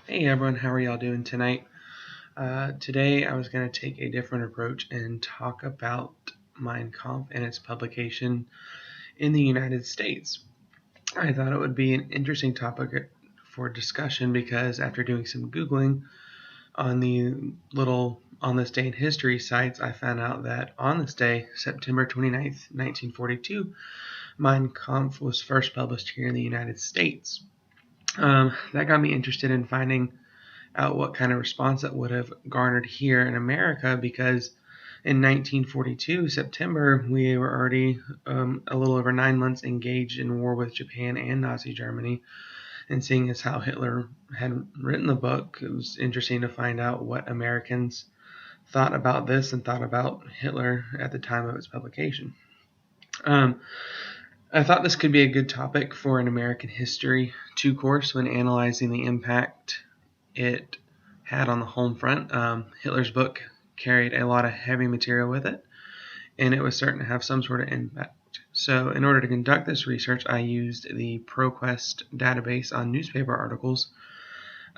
Hey everyone, how are y'all doing tonight? Today I was going to take a different approach and talk about Mein Kampf and its publication in the United States. I thought it would be an interesting topic for discussion because after doing some Googling on the little On This Day in History sites, I found out that on this day, September 29th, 1942, Mein Kampf was first published here in the United States. That got me interested in finding out what kind of response that would have garnered here in America, because in 1942 September we were already a little over 9 months engaged in war with Japan and Nazi Germany, and seeing as how Hitler had written the book, it was interesting to find out what Americans thought about this and thought about Hitler at the time of its publication. I thought this could be a good topic for an American History 2 course when analyzing the impact it had on the home front. Hitler's book carried a lot of heavy material with it, and it was certain to have some sort of impact. So in order to conduct this research, I used the Proquest database on newspaper articles,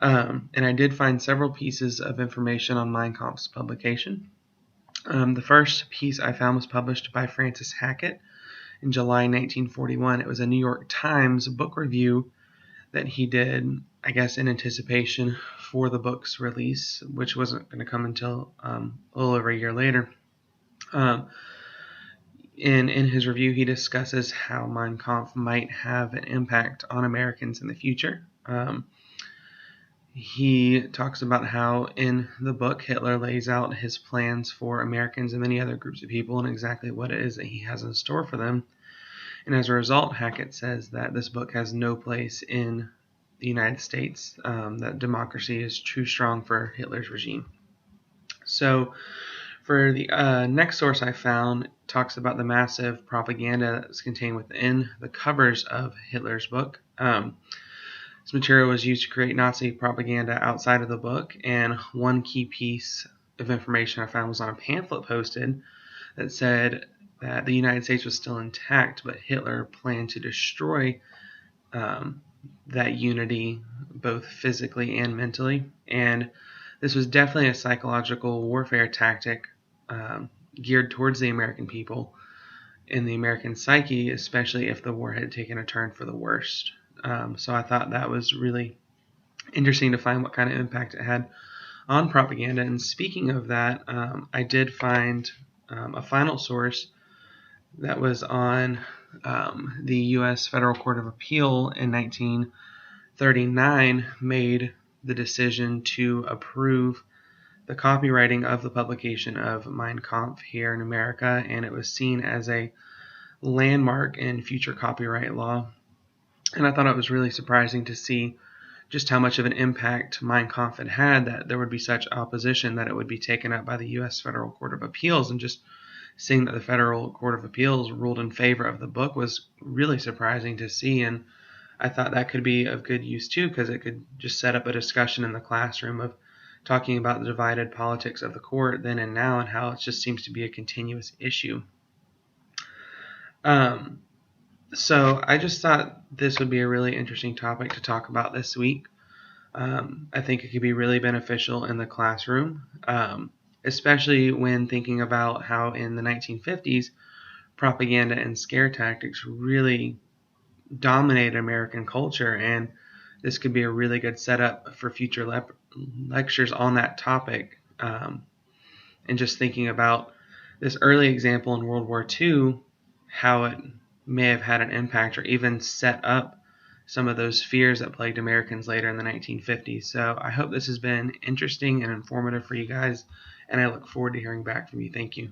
and I did find several pieces of information on Mein Kampf's publication. The first piece I found was published by Francis Hackett in July 1941. It was a New York Times book review that he did, I guess, in anticipation for the book's release, which wasn't going to come until a little over a year later. In his review, he discusses how Mein Kampf might have an impact on Americans in the future. He talks about how in the book Hitler lays out his plans for Americans and many other groups of people and exactly what it is that he has in store for them. And as a result, Hackett says that this book has no place in the United States, that democracy is too strong for Hitler's regime. So for the next source I found, talks about the massive propaganda that's contained within the covers of Hitler's book. This material was used to create Nazi propaganda outside of the book, and one key piece of information I found was on a pamphlet posted that said that the United States was still intact, but Hitler planned to destroy that unity both physically and mentally. And this was definitely a psychological warfare tactic geared towards the American people and the American psyche, especially if the war had taken a turn for the worst. So I thought that was really interesting to find what kind of impact it had on propaganda. And speaking of that, I did find a final source that was on the U.S. Federal Court of Appeal in 1939 made the decision to approve the copywriting of the publication of Mein Kampf here in America, and it was seen as a landmark in future copyright law. And I thought it was really surprising to see just how much of an impact Mein Kampf had, that there would be such opposition that it would be taken up by the U.S. Federal Court of Appeals. And just seeing that the Federal Court of Appeals ruled in favor of the book was really surprising to see. And I thought that could be of good use too, because it could just set up a discussion in the classroom of talking about the divided politics of the court then and now, and how it just seems to be a continuous issue. So I just thought this would be a really interesting topic to talk about this week. I think it could be really beneficial in the classroom, especially when thinking about how in the 1950s, propaganda and scare tactics really dominated American culture, and this could be a really good setup for future lectures on that topic. And just thinking about this early example in World War II, how it may have had an impact or even set up some of those fears that plagued Americans later in the 1950s. So I hope this has been interesting and informative for you guys, and I look forward to hearing back from you. Thank you.